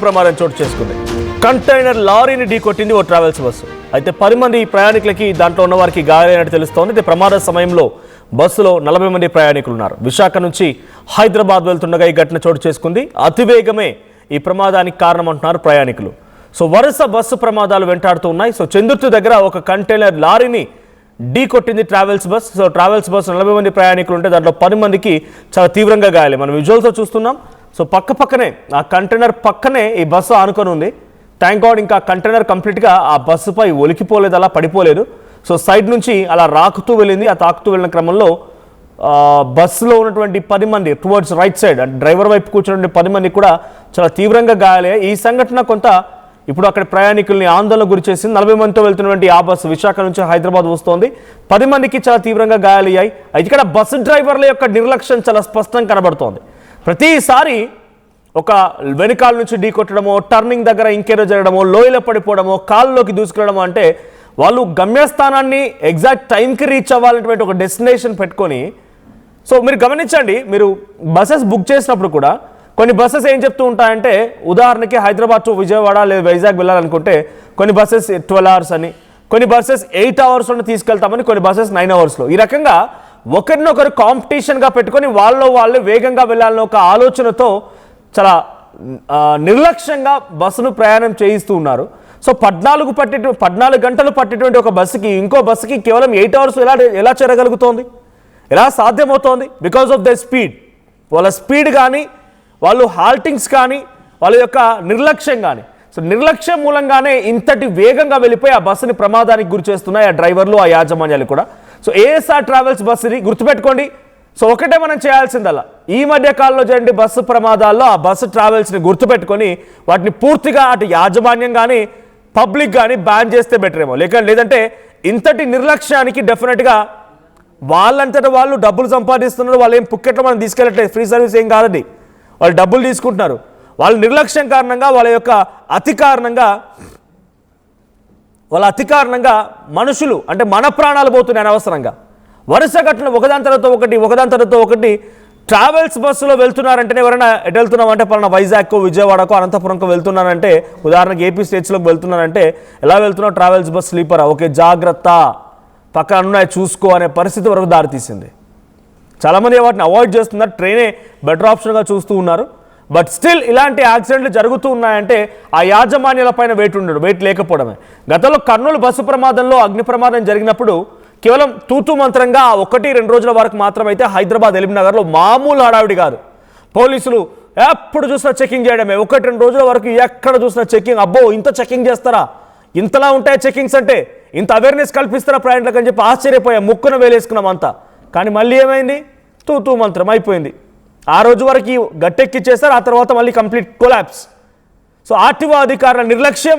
ప్రమాదం చోటు చేసుకుంది. కంటైనర్ లారీని ఢీకొట్టింది ఓ ట్రావెల్స్ బస్సు. అయితే 10 మంది ప్రయాణికులకి దాంట్లో ఉన్న వారికి గాయాలైనట్టు తెలుస్తోంది. అయితే ప్రమాద సమయంలో బస్సులో 40 మంది ప్రయాణికులు ఉన్నారు. విశాఖ నుంచి హైదరాబాద్ వెళ్తుండగా ఈ ఘటన చోటు చేసుకుంది. అతివేగమే ఈ ప్రమాదానికి కారణం అంటున్నారు ప్రయాణికులు. సో వరుస బస్సు ప్రమాదాలు వెంటాడుతూ ఉన్నాయి. సో చందుర్తి దగ్గర ఒక కంటైనర్ లారీని ఢీకొట్టింది travels bus. So travels bus 40 మంది ప్రయాణికులు ఉంటే దాంట్లో 10 మందికి చాలా తీవ్రంగా గాయాలే. మనం విజువల్స్తో చూస్తున్నాం. సో పక్కనే ఆ కంటైనర్ పక్కనే ఈ బస్సు ఆనుకొని ఉంది. థ్యాంక్ గాడ్ ఇంకా కంటైనర్ కంప్లీట్గా ఆ బస్సుపై ఒలికిపోలేదు, అలా పడిపోలేదు. సో సైడ్ నుంచి అలా రాకుతూ వెళ్ళింది. ఆ తాకుతూ వెళ్ళిన క్రమంలో బస్సులో ఉన్నటువంటి 10 మంది టువర్డ్స్ రైట్ సైడ్ డ్రైవర్ వైపు కూర్చున్నటువంటి 10 మంది కూడా చాలా తీవ్రంగా గాయాలయ్యాయి. ఈ సంఘటన కొంత ఇప్పుడు అక్కడ ప్రయాణికుల్ని ఆందోళన గురి చేసింది. 40 మందితో వెళ్తున్నటువంటి ఆ బస్సు విశాఖ నుంచి హైదరాబాద్ వస్తోంది. 10 మందికి చాలా తీవ్రంగా గాయాలయ్యాయి. అయితే ఇక్కడ బస్సు డ్రైవర్ల యొక్క నిర్లక్ష్యం చాలా స్పష్టంగా కనబడుతోంది. ప్రతిసారి ఒక వెనుకాల నుంచి ఢీకొట్టడమో, టర్నింగ్ దగ్గర ఇంకేదో జరగడమో, లోయలో పడిపోవడమో, కాళ్ళలోకి దూసుకెళ్ళడమో, అంటే వాళ్ళు గమ్యస్థానాన్ని ఎగ్జాక్ట్ టైంకి రీచ్ అవ్వాలనేటువంటి ఒక డెస్టినేషన్ పెట్టుకొని. సో మీరు గమనించండి, మీరు బస్సెస్ బుక్ చేసినప్పుడు కూడా కొన్ని బస్సెస్ ఏం చెప్తూ ఉంటాయంటే, ఉదాహరణకి హైదరాబాద్ టు విజయవాడ లేదా వైజాగ్ వెళ్ళాలనుకుంటే కొన్ని బస్సెస్ 12 అవర్స్ అని, కొన్ని బస్సెస్ 8 అవర్స్లో తీసుకెళ్తామని, కొన్ని బస్సెస్ 9 అవర్స్లో. ఈ రకంగా ఒకరినొకరు కాంపిటీషన్గా పెట్టుకొని వాళ్ళు వేగంగా వెళ్ళాలని ఒక ఆలోచనతో చాలా నిర్లక్ష్యంగా బస్సును ప్రయాణం చేయిస్తూ ఉన్నారు. సో 14 గంటలు పట్టేటువంటి ఒక బస్సుకి ఇంకో బస్సుకి కేవలం 8 అవర్స్ ఎలా చేరగలుగుతోంది? ఎలా సాధ్యమవుతోంది? Because of the speed. వాళ్ళ స్పీడ్ కానీ, వాళ్ళు హాల్టింగ్స్ కానీ, వాళ్ళ యొక్క నిర్లక్ష్యం కానీ. సో నిర్లక్ష్యం మూలంగానే ఇంతటి వేగంగా వెళ్ళిపోయి ఆ బస్సుని ప్రమాదానికి గురి చేస్తున్నాయి ఆ డ్రైవర్లు, ఆ యాజమాన్యాలు కూడా. సో ఏఎస్ఆర్ ట్రావెల్స్ బస్సుని గుర్తుపెట్టుకోండి. సో ఒకటే మనం చేయాల్సిందల్లా, ఈ మధ్య కాలంలో జరిగిన బస్సు ప్రమాదాల్లో ఆ బస్సు ట్రావెల్స్ని గుర్తుపెట్టుకొని వాటిని పూర్తిగా అటు యాజమాన్యం కానీ పబ్లిక్ కానీ బ్యాన్ చేస్తే బెటర్ ఏమో. లేదంటే ఇంతటి నిర్లక్ష్యానికి డెఫినెట్గా వాళ్ళంతటా వాళ్ళు డబ్బులు సంపాదిస్తున్నారు. వాళ్ళు ఏం పుక్కెట్లో మనం తీసుకెళ్ళట్లేదు, ఫ్రీ సర్వీస్ ఏం కాదండి, వాళ్ళు డబ్బులు తీసుకుంటున్నారు. వాళ్ళ నిర్లక్ష్యం కారణంగా, వాళ్ళ యొక్క అతి కారణంగా మనుషులు అంటే మన ప్రాణాలు పోతున్నాయి అనవసరంగా. వరుస ఘటనలు ఒకదాని తర్వాత ఒకటి ట్రావెల్స్ బస్సులో వెళ్తున్నారంటేనే, ఎవరైనా ఎటు వెళ్తున్నామంటే పలానా వైజాగ్కో, విజయవాడకో, అనంతపురంకో వెళ్తున్నానంటే, ఉదాహరణకి ఏపీ స్టేట్స్లోకి వెళ్తున్నానంటే ఎలా వెళ్తున్నావు? Travels bus స్లీపరా? ఓకే, జాగ్రత్త, పక్కన ఉన్నాయి చూసుకో అనే పరిస్థితి వరకు దారితీసింది. చాలామంది వాటిని అవాయిడ్ చేస్తున్నారు, ట్రైనే బెటర్ ఆప్షన్గా చూస్తూ ఉన్నారు. బట్ స్టిల్ ఇలాంటి యాక్సిడెంట్లు జరుగుతూ ఉన్నాయంటే ఆ యాజమాన్యాల పైన వెయిట్ లేకపోవడమే. గతంలో కర్నూలు బస్సు ప్రమాదంలో అగ్ని ప్రమాదం జరిగినప్పుడు కేవలం తూతూ మంత్రంగా 1-2 రోజుల వరకు మాత్రమైతే హైదరాబాద్ ఎలిమినగర్లో మామూలు హడావిడి కాదు. పోలీసులు ఎప్పుడు చూసినా చెకింగ్ చేయడమే. 1-2 రోజుల వరకు ఎక్కడ చూసినా చెకింగ్. అబ్బో, ఇంత చెకింగ్ చేస్తారా? ఇంతలా ఉంటాయి చెకింగ్స్ అంటే? ఇంత అవేర్నెస్ కల్పిస్తారా ప్రయాణికులకు అని చెప్పి ఆశ్చర్యపోయా, ముక్కున వేలేసుకున్నాం అంతా. కానీ మళ్ళీ ఏమైంది? తూతూ మంత్రం అయిపోయింది. ఆ రోజు వరకు గట్టెక్కిచ్చేస్తారు, ఆ తర్వాత మళ్ళీ కంప్లీట్ కొలాప్స్. సో ఆర్టీఓ అధికారుల నిర్లక్ష్యం,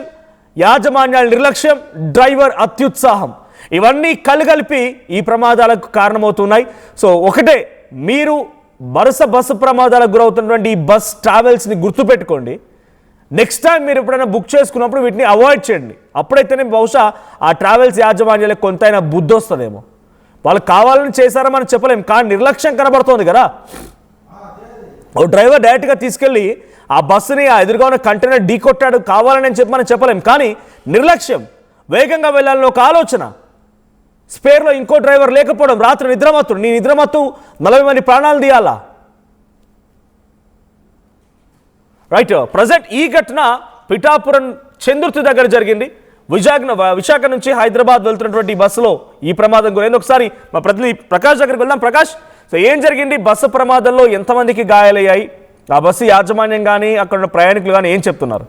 యాజమాన్యాల నిర్లక్ష్యం, డ్రైవర్ అత్యుత్సాహం, ఇవన్నీ కలిపి ఈ ప్రమాదాలకు కారణమవుతున్నాయి. సో ఒకటే, మీరు వరుస బస్సు ప్రమాదాలకు గురవుతున్నటువంటి ఈ బస్ ట్రావెల్స్ని గుర్తుపెట్టుకోండి. నెక్స్ట్ టైం మీరు ఎప్పుడైనా బుక్ చేసుకున్నప్పుడు వీటిని అవాయిడ్ చేయండి. అప్పుడైతేనే బహుశా ఆ ట్రావెల్స్ యాజమాన్యాలకు కొంతైనా బుద్ధి వస్తుందేమో. వాళ్ళు కావాలని చేశారో మనం చెప్పలేం, కానీ నిర్లక్ష్యం కనబడుతోంది కదా. ఓ డ్రైవర్ డైరెక్ట్గా తీసుకెళ్ళి ఆ బస్సుని ఆ ఎదురుగా ఉన్న కంటైనర్ ఢీకొట్టాడు కావాలని చెప్పి మనం చెప్పలేం. కానీ నిర్లక్ష్యం, వేగంగా వెళ్ళాలని ఒక ఆలోచన, స్పేర్లో ఇంకో డ్రైవర్ లేకపోవడం, రాత్రి నిద్రమత్తుడు, నీ నిద్రమత్తు 40 మంది ప్రాణాలు తీయాలా? రైట్. ప్రజెంట్ ఈ ఘటన పిఠాపురం చందుర్తి దగ్గర జరిగింది. విశాఖ నుంచి హైదరాబాద్ వెళ్తున్నటువంటి బస్సులో ఈ ప్రమాదం గురైంది. ఒకసారి మా ప్రతినిధి ప్రకాష్ దగ్గరికి వెళ్దాం. ప్రకాష్, సో ఏం జరిగింది? బస్సు ప్రమాదంలో ఎంతమందికి గాయాలయ్యాయి? ఆ బస్సు యాజమాన్యం కానీ అక్కడ ప్రయాణికులు కానీ ఏం చెప్తున్నారు?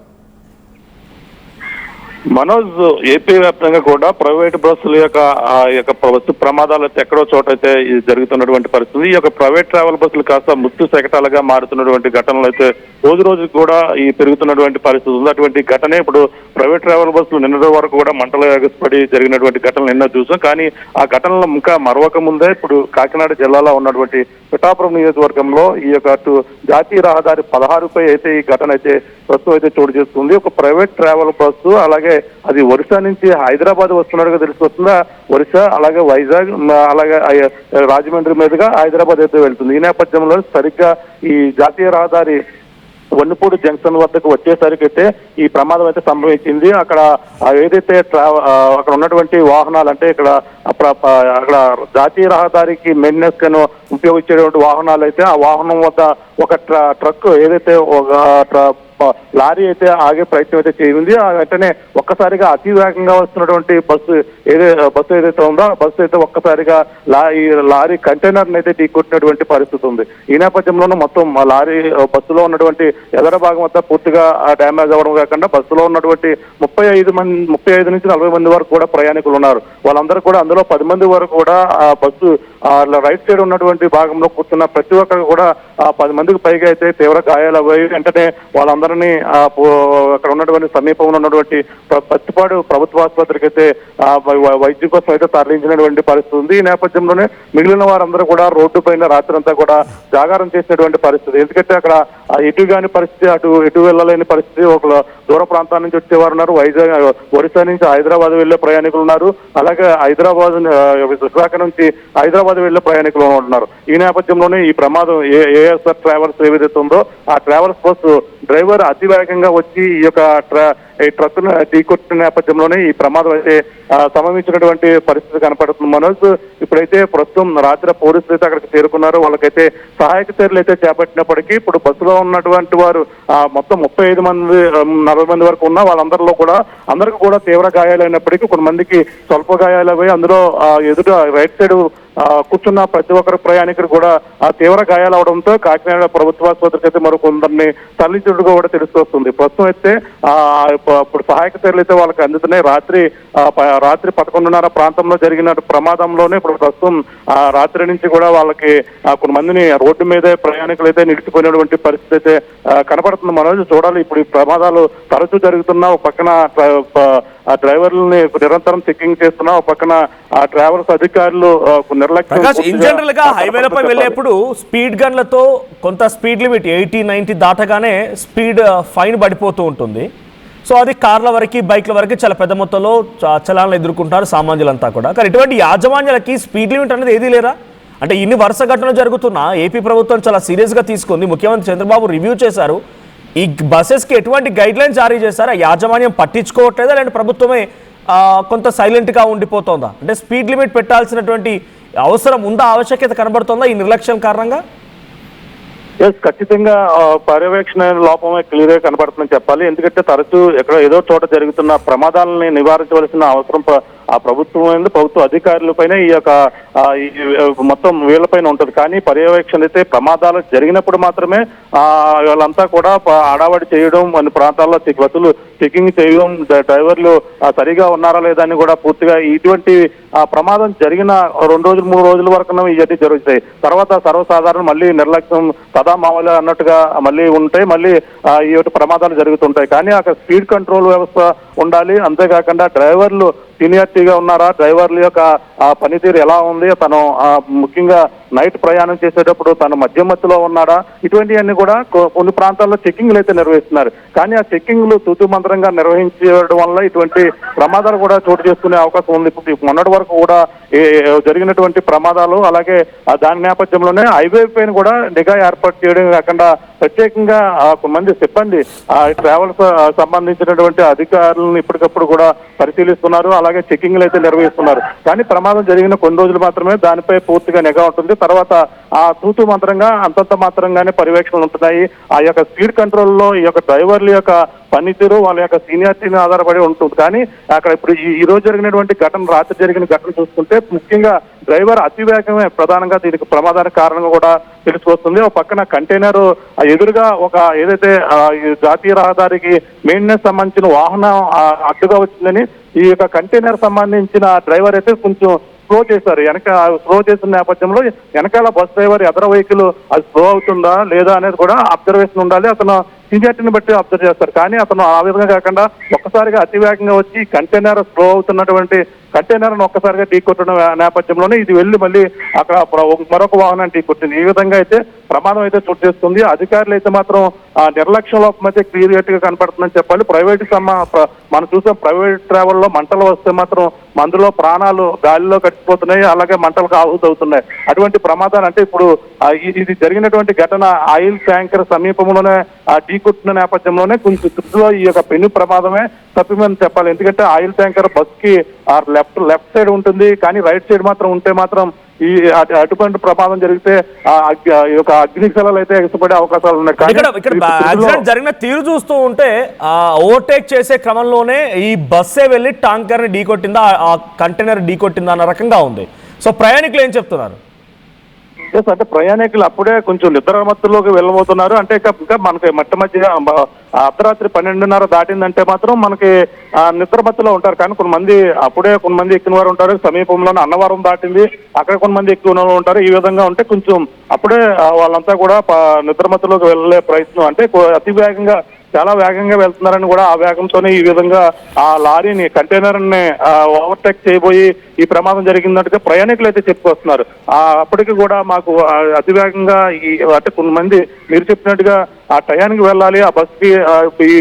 మనోజ్, ఏపీ వ్యాప్తంగా కూడా ప్రైవేట్ బస్సుల యొక్క బస్సు ప్రమాదాలు అయితే ఎక్కడో చోటైతే జరుగుతున్నటువంటి పరిస్థితి. ఈ యొక్క ప్రైవేట్ ట్రావెల్ బస్సులు కాస్త మృత్యు శకటాలుగా మారుతున్నటువంటి ఘటనలు అయితే రోజు కూడా ఈ పెరుగుతున్నటువంటి పరిస్థితి ఉంది. అటువంటి ఘటనే ఇప్పుడు ప్రైవేట్ ట్రావెల్ బస్సులు నిన్న వరకు కూడా మంటలు ఎగసిపడి జరిగినటువంటి ఘటనలు ఎన్నో చూసాం. కానీ ఆ ఘటనలు ఇంకా మరవక ముందే ఇప్పుడు కాకినాడ జిల్లాలో ఉన్నటువంటి పిఠాపురం నియోజకవర్గంలో ఈ యొక్క జాతీయ రహదారి 16పై అయితే ఈ ఘటన అయితే ప్రస్తుతం అయితే చోటు చేసుకుంది. ఒక ప్రైవేట్ ట్రావెల్ బస్సు, అలాగే అది ఒరిస్సా నుంచి హైదరాబాద్ వస్తున్నట్టుగా తెలిసివస్తుందా, ఒరిస్సా అలాగే వైజాగ్ అలాగే రాజమండ్రి మీదుగా హైదరాబాద్ అయితే వెళ్తుంది. ఈ నేపథ్యంలో సరిగ్గా ఈ జాతీయ రహదారి వన్నిపూడి జంక్షన్ వద్దకు వచ్చేసరికి అయితే ఈ ప్రమాదం అయితే సంభవించింది. అక్కడ ఏదైతే అక్కడ ఉన్నటువంటి వాహనాలు అంటే అక్కడ జాతీయ రహదారికి మెయిన్నెస్ ను ఉపయోగించేటువంటి వాహనాలు అయితే ఆ వాహనం వద్ద ఒక ట్రక్ ఏదైతే ఒక లారీ అయితే ఆగే ప్రయత్నం అయితే చేయింది. వెంటనే ఒక్కసారిగా అతి వేగంగా వస్తున్నటువంటి బస్సు ఏదైతే ఉందో ఆ బస్సు అయితే ఒక్కసారిగా ఈ లారీ కంటైనర్ అయితే ఢీకొట్టినటువంటి పరిస్థితి ఉంది. ఈ నేపథ్యంలోనూ మొత్తం లారీ బస్సులో ఉన్నటువంటి ఎదర భాగం అంతా పూర్తిగా డ్యామేజ్ అవ్వడం కాకుండా బస్సులో ఉన్నటువంటి 35 నుంచి 40 మంది వరకు కూడా ప్రయాణికులు ఉన్నారు. వాళ్ళందరూ కూడా అందులో 10 మంది వరకు కూడా ఆ బస్సు రైట్ సైడ్ ఉన్నటువంటి భాగంలో కూర్చున్న ప్రతి ఒక్కరు కూడా 10 మందికి పైగా అయితే తీవ్ర గాయాలయ్యాయి. వెంటనే వాళ్ళందరినీ అక్కడ ఉన్నటువంటి సమీపంలో ఉన్నటువంటి పత్తిపాడు ప్రభుత్వ ఆసుపత్రికి అయితే వైద్యం కోసం అయితే తరలించినటువంటి పరిస్థితి ఉంది. ఈ నేపథ్యంలోనే మిగిలిన వారందరూ కూడా రోడ్డు పైన రాత్రంతా కూడా జాగారం చేసినటువంటి పరిస్థితి. ఎందుకంటే అక్కడ ఎటు కాని పరిస్థితి, ఎటు వెళ్ళలేని పరిస్థితి. ఒక దూర ప్రాంతాల నుంచి వచ్చేవారు ఉన్నారు, ఒరిస్సా నుంచి హైదరాబాద్ వెళ్లే ప్రయాణికులు ఉన్నారు, అలాగే విశాఖ నుంచి హైదరాబాద్ వెళ్లే ప్రయాణికులు ఉంటున్నారు. ఈ నేపథ్యంలోనే ఈ ప్రమాదం ఏఎస్ఆర్ ట్రావెల్స్ ఏదైతే ఉందో ఆ ట్రావెల్స్ బస్సు డ్రైవర్ అతి వేగంగా వచ్చి ఈ యొక్క ట్రక్ ను ఢీకొట్టిన నేపథ్యంలోనే ఈ ప్రమాదం అయితే సంభవించినటువంటి పరిస్థితి కనపడుతుంది. మనోజ్, ఇప్పుడైతే ప్రస్తుతం రాత్రి పోలీసులు అయితే అక్కడికి చేరుకున్నారు. వాళ్ళకైతే సహాయక చర్యలు అయితే చేపట్టినప్పటికీ ఇప్పుడు బస్సులో ఉన్నటువంటి వారు మొత్తం 35 మంది 40 మంది వరకు ఉన్న వాళ్ళందరిలో కూడా అందరికీ కూడా తీవ్ర గాయాలైనప్పటికీ కొంతమందికి స్వల్ప గాయాలయ్యాయి. అందులో ఎదుట రైట్ సైడ్ కూర్చున్న ప్రతి ఒక్కరు ప్రయాణికుడు కూడా తీవ్ర గాయాలు అవడంతో కాకినాడ ప్రభుత్వ ఆసుపత్రికి అయితే మరో కొందరిని తరలించుడుగా కూడా తెలుస్తొస్తుంది. ప్రస్తుతం అయితే ఇప్పుడు సహాయక చర్యలు అయితే వాళ్ళకి అందుతున్నాయి. రాత్రి 11:30 ప్రాంతంలో జరిగిన ప్రమాదంలోనే ఇప్పుడు ప్రస్తుతం రాత్రి నుంచి కూడా వాళ్ళకి కొంతమందిని రోడ్డు మీదే ప్రయాణికులు అయితే నిలిచిపోయినటువంటి పరిస్థితి అయితే కనపడుతుంది. మనోజ్, చూడాలి ఇప్పుడు ఈ ప్రమాదాలు తరచూ జరుగుతున్నా ఒక పక్కన డ్రైవర్లని నిరంతరం చెకింగ్ చేస్తున్నా, ఒక పక్కన ట్రావెల్స్ అధికారులు ఇన్ జనరల్ గా హైవేలపై వెళ్ళేప్పుడు స్పీడ్ గన్లతో కొంత స్పీడ్ లిమిట్ 80-90 దాటగానే స్పీడ్ ఫైన్ పడిపోతూ ఉంటుంది. సో అది కార్ల వరకు బైక్ల వరకు చాలా పెద్ద మొత్తంలో చలాన్లు ఎదుర్కొంటారు సామాన్యులంతా కూడా. కానీ ఇటువంటి యాజమాన్యాలకి స్పీడ్ లిమిట్ అనేది ఏదీ లేరా? అంటే ఇన్ని వరుస ఘటనలు జరుగుతున్నా ఏపీ ప్రభుత్వం చాలా సీరియస్గా తీసుకుంది. ముఖ్యమంత్రి చంద్రబాబు రివ్యూ చేశారు. ఈ బస్సెస్కి ఎటువంటి గైడ్ లైన్స్ జారీ చేశారా? యాజమాన్యం పట్టించుకోవట్లేదా, లేదంటే ప్రభుత్వమే కొంత సైలెంట్గా ఉండిపోతుందా? అంటే స్పీడ్ లిమిట్ పెట్టాల్సినటువంటి అవసరం ఉందా, ఆవశ్యకత కనబడుతుందా ఈ నిర్లక్ష్యం కారణంగా? ఖచ్చితంగా పర్యవేక్షణ లోపమే క్లియర్ గా కనబడుతుందని చెప్పాలి. ఎందుకంటే తరచూ ఎక్కడ ఏదో చోట జరుగుతున్న ప్రమాదాలని నివారించవలసిన అవసరం ఆ ప్రభుత్వ అధికారుల పైన ఈ యొక్క మొత్తం వీళ్ళపైన ఉంటుంది. కానీ పర్యవేక్షణ అయితే ప్రమాదాలు జరిగినప్పుడు మాత్రమే వాళ్ళంతా కూడా అడావడి చేయడం, కొన్ని ప్రాంతాల్లో బస్సులు చెకింగ్ చేయడం, డ్రైవర్లు సరిగా ఉన్నారా లేదా అని కూడా పూర్తిగా ఇటువంటి ప్రమాదం జరిగిన 2 రోజులు 3 రోజుల వరకు ఇవన్నీ జరుగుతాయి. తర్వాత సర్వసాధారణ మళ్ళీ నిర్లక్ష్యం సదా మామూలు అన్నట్టుగా మళ్ళీ ఉంటాయి, మళ్ళీ ఈ ప్రమాదాలు జరుగుతుంటాయి. కానీ అక్కడ స్పీడ్ కంట్రోల్ వ్యవస్థ ఉండాలి. అంతేకాకుండా డ్రైవర్లు సీనియారిటీగా ఉన్నారా, డ్రైవర్ల యొక్క పనితీరు ఎలా ఉంది, తను ముఖ్యంగా నైట్ ప్రయాణం చేసేటప్పుడు తను మధ్యలో ఉన్నాడా, ఇటువంటివన్నీ కూడా కొన్ని ప్రాంతాల్లో చెక్కింగ్లు అయితే నిర్వహిస్తున్నారు. కానీ ఆ చెక్కింగ్లు తూతు మంత్రంగా నిర్వహించడం వల్ల ఇటువంటి ప్రమాదాలు కూడా చోటు చేసుకునే అవకాశం ఉంది. మొన్నటి వరకు కూడా జరిగినటువంటి ప్రమాదాలు, అలాగే దాని నేపథ్యంలోనే హైవే పైన కూడా నిఘా ఏర్పాటు చేయడం కాకుండా ప్రత్యేకంగా కొంతమంది సిబ్బంది ట్రావెల్స్ సంబంధించినటువంటి అధికారులను ఇప్పటికప్పుడు కూడా పరిశీలిస్తున్నారు, అలాగే చెకింగ్లు అయితే నిర్వహిస్తున్నారు. కానీ ప్రమాదం జరిగిన కొన్ని రోజులు మాత్రమే దానిపై పూర్తిగా నిఘా ఉంటుంది. తర్వాత ఆ తూతు మంత్రంగా అంతంత మాత్రంగానే పర్యవేక్షణలు ఉంటున్నాయి. ఆ యొక్క స్పీడ్ కంట్రోల్లో ఈ యొక్క డ్రైవర్ల యొక్క పనితీరు వాళ్ళ యొక్క సీనియారిటీని ఆధారపడి ఉంటుంది. కానీ అక్కడ ఇప్పుడు ఈ రోజు జరిగినటువంటి ఘటన, రాత్రి జరిగిన ఘటన చూసుకుంటే ముఖ్యంగా డ్రైవర్ అతివేగమే ప్రధానంగా దీనికి ప్రమాదానికి కారణంగా కూడా తెలుసుకొస్తుంది. ఒక పక్కన కంటైనర్ ఎదురుగా ఒక ఏదైతే జాతీయ రహదారికి మెయింటెనెన్స్ సంబంధించిన వాహనం అడ్డుగా వచ్చిందని ఈ యొక్క కంటైనర్ సంబంధించిన డ్రైవర్ అయితే కొంచెం స్లో చేశారు. స్లో చేసిన నేపథ్యంలో వెనకాల బస్ డ్రైవర్ ఎదర వెహికల్ అది స్లో అవుతుందా లేదా అనేది కూడా అబ్జర్వేషన్ ఉండాలి. అతను సీనియారిటీని బట్టి అబ్జర్వ్ చేస్తారు. కానీ అతను ఆ విధంగా కాకుండా ఒక్కసారిగా అతివేగంగా వచ్చి కంటైనర్ స్లో అవుతున్నటువంటి కంటైనర్ను ఒక్కసారిగా ఢీకొట్టిన నేపథ్యంలోనే ఇది వెళ్ళి మళ్ళీ అక్కడ మరొక వాహనాన్ని ఢీకొట్టింది. ఈ విధంగా అయితే ప్రమాదం అయితే చోటు చేస్తుంది. అధికారులు అయితే మాత్రం నిర్లక్ష్యం లోపం అయితే క్లియర్ గా కనపడుతుందని చెప్పాలి. మనం చూసాం ప్రైవేట్ ట్రావెల్లో మంటలు వస్తే మాత్రం మందులో ప్రాణాలు గాలిలో కట్టిపోతున్నాయి, అలాగే మంటలకు ఆహుతవుతున్నాయి. అటువంటి ప్రమాదాలు అంటే ఇప్పుడు ఇది జరిగినటువంటి ఘటన ఆయిల్ ట్యాంకర్ సమీపంలోనే ఢీకొట్టిన నేపథ్యంలోనే కొంచెం దృష్టిలో ఈ యొక్క పెను ప్రమాదమే తప్పిమని చెప్పాలి. ఎందుకంటే ఆయిల్ ట్యాంకర్ బస్ కి లెఫ్ట్ సైడ్ ఉంటుంది, కానీ రైట్ సైడ్ మాత్రం ఉంటే మాత్రం ఈ అటువంటి ప్రమాదం జరిగితే ఈ యొక్క అగ్నిశలాలు అయితే ఎగసిపడే అవకాశాలు ఉన్నాయి. యాక్సిడెంట్ జరిగిన తీరు చూస్తూ ఉంటే ఓవర్టేక్ చేసే క్రమంలోనే ఈ బస్సే వెళ్ళి టాంకర్ ని ఢీకొట్టిందా, ఆ కంటైనర్ ఢీకొట్టిందా అన్న రకంగా ఉంది. సో ప్రయాణికులు ఏం చెప్తున్నారు? అంటే ప్రయాణికులు అప్పుడే కొంచెం నిద్రమత్తులోకి వెళ్ళబోతున్నారు. అంటే ఇంకా మనకి మధ్య అర్ధరాత్రి 12:30 దాటిందంటే మాత్రం మనకి నిద్రమత్తులో ఉంటారు. కానీ కొంతమంది ఎక్కిన వారు ఉంటారు. సమీపంలోనే అన్నవరం దాటింది, అక్కడ కొంతమంది ఎక్కిన వాళ్ళు ఉంటారు. ఈ విధంగా ఉంటే కొంచెం అప్పుడే వాళ్ళంతా కూడా నిద్రమత్తులోకి వెళ్ళే ప్రయత్నం, అంటే అతి వేగంగా చాలా వేగంగా వెళ్తున్నారని కూడా ఆ వేగంతోనే ఈ విధంగా ఆ లారీని కంటైనర్ ని ఓవర్టేక్ చేయబోయి ఈ ప్రమాదం జరిగిందంటే ప్రయాణికులు అయితే చెప్పుకొస్తున్నారు. అప్పటికి కూడా మాకు అతివేగంగా అంటే కొంతమంది మీరు చెప్పినట్టుగా ఆ టయానికి వెళ్ళాలి, ఆ బస్కి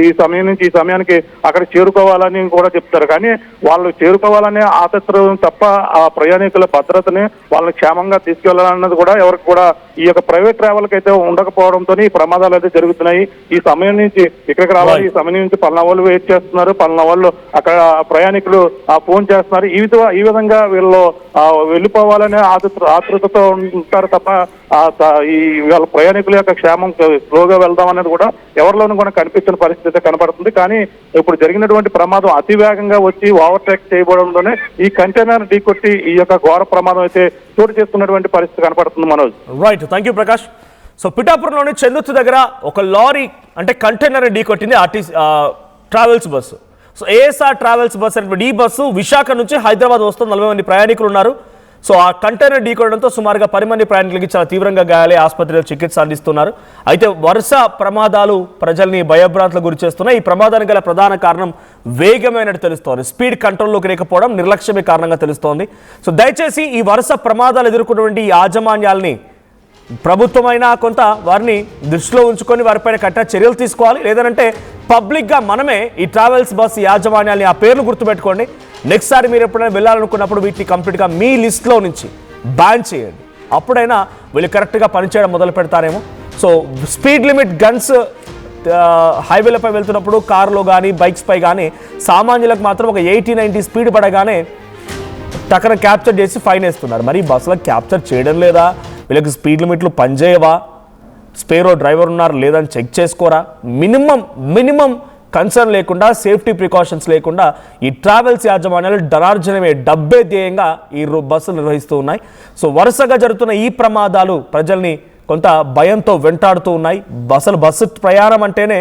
ఈ సమయం నుంచి ఈ సమయానికి అక్కడ చేరుకోవాలని కూడా చెప్తారు. కానీ వాళ్ళు చేరుకోవాలనే ఆతత్రం తప్ప ఆ ప్రయాణికుల భద్రతని వాళ్ళని క్షేమంగా తీసుకెళ్లాలన్నది కూడా ఎవరికి కూడా ఈ యొక్క ప్రైవేట్ ట్రావెల్కి అయితే ఉండకపోవడంతో ఈ ప్రమాదాలు అయితే జరుగుతున్నాయి. ఈ సమయం నుంచి ఇక్కడికి రావాలి, ఈ సమయం నుంచి పలానా వాళ్ళు వెయిట్ చేస్తున్నారు, పలానా వాళ్ళు అక్కడ ప్రయాణికులు ఫోన్ చేస్తున్నారు. ఈ విధంగా వీళ్ళు వెళ్ళిపోవాలనే ఆతృతతో ఉంటారు తప్ప ఈ వాళ్ళ ప్రయాణికుల యొక్క క్షేమం స్లోగా వెళ్దాం అనేది కూడా ఎవరిలోనూ కూడా కనిపించిన పరిస్థితి కనపడుతుంది. కానీ ఇప్పుడు జరిగినటువంటి ప్రమాదం అతి వేగంగా వచ్చి ఓవర్టేక్ చేయబడంలోనే ఈ కంటైనర్ ఢీకొట్టి ఈ యొక్క ఘోర ప్రమాదం అయితే చోటు చేస్తున్నటువంటి పరిస్థితి కనపడుతుంది. Manoj, right, thank you Prakash. So పిఠాపురంలోని చెందుతు దగ్గర ఒక లారీ అంటే కంటైనర్ ఢీకొట్టింది RTC travels bus. So ASR travels bus అనేటువంటి ఈ బస్సు విశాఖ నుంచి హైదరాబాద్ వస్తున్న 40 మంది ప్రయాణికులు ఉన్నారు. సో ఆ కంటైనర్ ఢీకొనడంతో సుమారుగా 10 మంది ప్రయాణికులకి చాలా తీవ్రంగా గాయాలై ఆసుపత్రిలో చికిత్స అందిస్తున్నారు. అయితే వరుస ప్రమాదాలు ప్రజల్ని భయభ్రాంతులకు గురి చేస్తున్నాయి. ఈ ప్రమాదానికి గల ప్రధాన కారణం వేగమైనట్టు తెలుస్తోంది. స్పీడ్ కంట్రోల్లోకి లేకపోవడం, నిర్లక్ష్యమే కారణంగా తెలుస్తోంది. సో దయచేసి ఈ వరుస ప్రమాదాలు ఎదుర్కొన్నటువంటి ఈ యాజమాన్యాల్ని ప్రభుత్వమైనా కొంత వారిని దృష్టిలో ఉంచుకొని వారిపైన కఠిన చర్యలు తీసుకోవాలి. లేదంటే పబ్లిక్గా మనమే ఈ ట్రావెల్స్ బస్ యాజమాన్యాల్ని ఆ పేర్లు గుర్తుపెట్టుకోండి. నెక్స్ట్ సారి మీరు ఎప్పుడైనా వెళ్ళాలనుకున్నప్పుడు వీటిని కంప్లీట్గా మీ లిస్ట్లో నుంచి బ్యాన్ చేయండి. అప్పుడైనా వీళ్ళు కరెక్ట్గా పనిచేయడం మొదలు పెడతారేమో. సో స్పీడ్ లిమిట్ గన్స్ హైవేలపై వెళ్తున్నప్పుడు కారులో కానీ బైక్స్ పై కానీ సామాన్యులకు మాత్రం ఒక 80-90 స్పీడ్ పడగానే టక్కన క్యాప్చర్ చేసి ఫైన్ వేస్తున్నారు. మరి బస్సులో క్యాప్చర్ చేయడం లేదా? వీళ్ళకి స్పీడ్ లిమిట్లు పనిచేయవా? స్పేరో డ్రైవర్ ఉన్నారు లేదని చెక్ చేసుకోరా? మినిమం కన్సర్న్ లేకుండా, సేఫ్టీ ప్రికాషన్స్ లేకుండా ఈ ట్రావెల్స్ యాజమాన్యాలు ధనార్జనమే డబ్బే ధ్యేయంగా ఈ బస్సులు నిర్వహిస్తూ ఉన్నాయి. సో వరుసగా జరుగుతున్న ఈ ప్రమాదాలు ప్రజల్ని కొంత భయంతో వెంటాడుతూ ఉన్నాయి. బస్సు ప్రయాణం అంటేనే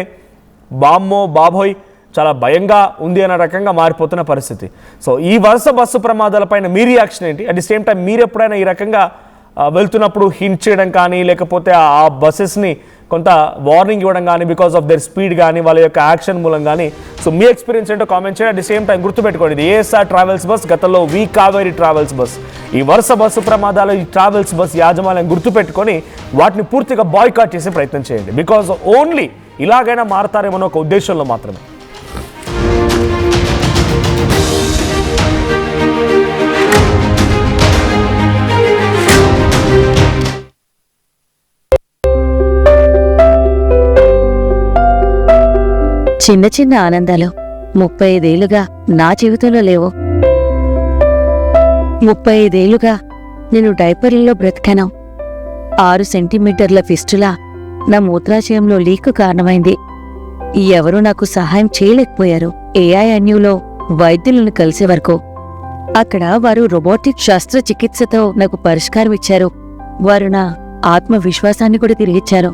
బామ్మో బాబోయ్ చాలా భయంగా ఉంది అనే రకంగా మారిపోతున్న పరిస్థితి. సో ఈ వరుస బస్సు ప్రమాదాలపైన మీ రియాక్షన్ ఏంటి? అట్ ది సేమ్ టైం మీరు ఎప్పుడైనా ఈ రకంగా వెళ్తున్నప్పుడు హింట్ చేయడం కానీ, లేకపోతే ఆ బస్సెస్ని కొంత వార్నింగ్ ఇవ్వడం కానీ బికాస్ ఆఫ్ దర్ స్పీడ్ కానీ, వాళ్ళ యొక్క యాక్షన్ మూలం కానీ, సో మీ ఎక్స్పీరియన్స్ ఏంటో కామెంట్ చేయండి. అట్ ది సేమ్ టైం గుర్తుపెట్టుకోండి, ఇది ఏఎస్ఆర్ ట్రావెల్స్ బస్, గతంలో వి కావేరీ ట్రావెల్స్ బస్. ఈ వరుస బస్సు ప్రమాదాలు ఈ ట్రావెల్స్ బస్ యాజమాన్యం గుర్తుపెట్టుకొని వాటిని పూర్తిగా బాయ్కాట్ చేసే ప్రయత్నం చేయండి. బికాస్ ఓన్లీ ఇలాగైనా మారతారేమో ఒక ఉద్దేశంలో మాత్రమే. చిన్న చిన్న ఆనందాలు 35 ఏళ్లుగా నా జీవితంలో లేవు. 35 ఏళ్లుగా నేను డైపర్లలో బ్రతికాను. 6 సెంటీమీటర్ల ఫిస్టులా నా మూత్రాశయంలో లీకు కారణమైంది. ఎవరూ నాకు సహాయం చేయలేకపోయారు. ఏఐఎన్యూలో వైద్యులను కలిసే వరకు. అక్కడ వారు రోబోటిక్ శస్త్రచికిత్సతో నాకు పరిష్కారం ఇచ్చారు. వారు నా ఆత్మవిశ్వాసాన్ని కూడా తిరిగిచ్చారు.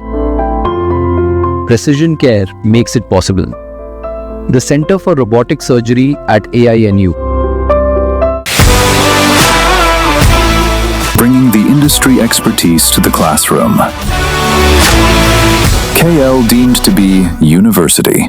Precision Care makes it possible. The Center for Robotic Surgery at AINU. Bringing the industry expertise to the classroom. KL deemed to be university.